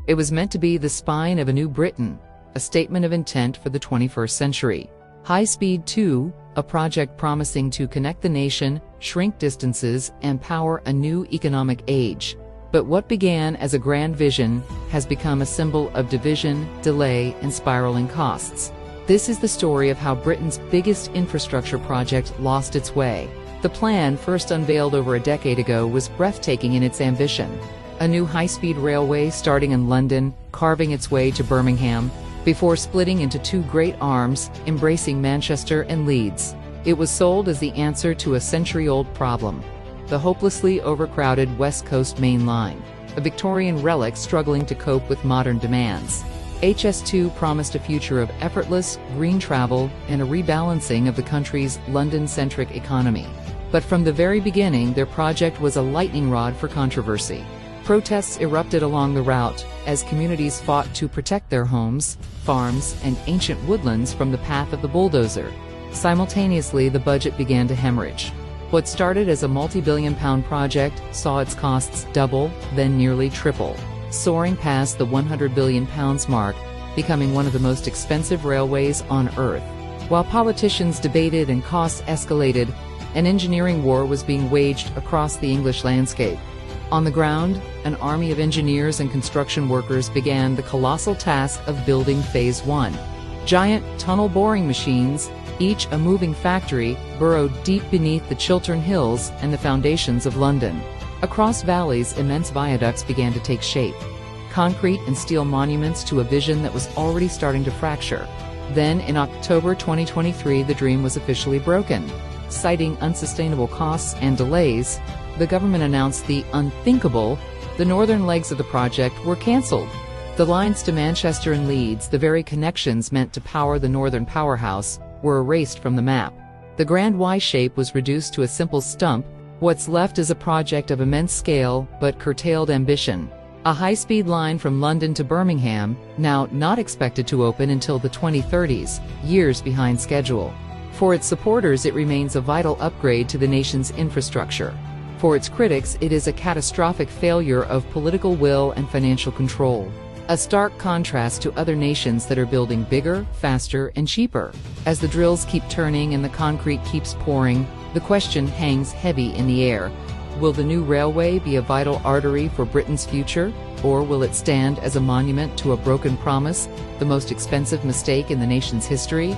It was meant to be the spine of a new Britain, a statement of intent for the 21st century. HS2, a project promising to connect the nation, shrink distances, and power a new economic age. But what began as a grand vision has become a symbol of division, delay, and spiraling costs. This is the story of how Britain's biggest infrastructure project lost its way. The plan, first unveiled over a decade ago, was breathtaking in its ambition. A new high-speed railway starting in London, carving its way to Birmingham, before splitting into two great arms, embracing Manchester and Leeds. It was sold as the answer to a century-old problem: the hopelessly overcrowded West Coast Main Line, a Victorian relic struggling to cope with modern demands. HS2 promised a future of effortless, green travel and a rebalancing of the country's London-centric economy. But from the very beginning, their project was a lightning rod for controversy. Protests erupted along the route as communities fought to protect their homes, farms, and ancient woodlands from the path of the bulldozer. Simultaneously, the budget began to hemorrhage. What started as a multi-billion-pound project saw its costs double, then nearly triple, soaring past the £100 billion mark, becoming one of the most expensive railways on Earth. While politicians debated and costs escalated, an engineering war was being waged across the English landscape. On the ground, an army of engineers and construction workers began the colossal task of building Phase 1. Giant tunnel boring machines, each a moving factory, burrowed deep beneath the Chiltern Hills and the foundations of London. Across valleys, immense viaducts began to take shape, concrete and steel monuments to a vision that was already starting to fracture. Then, in October 2023, the dream was officially broken. Citing unsustainable costs and delays, the government announced the unthinkable: the northern legs of the project were cancelled. The lines to Manchester and Leeds, the very connections meant to power the northern powerhouse, were erased from the map. The grand Y shape was reduced to a simple stump. What's left is a project of immense scale but curtailed ambition. A high-speed line from London to Birmingham, now not expected to open until the 2030s, years behind schedule. For its supporters, it remains a vital upgrade to the nation's infrastructure. For its critics, it is a catastrophic failure of political will and financial control. A stark contrast to other nations that are building bigger, faster, and cheaper. As the drills keep turning and the concrete keeps pouring, the question hangs heavy in the air: will the new railway be a vital artery for Britain's future, or will it stand as a monument to a broken promise, the most expensive mistake in the nation's history?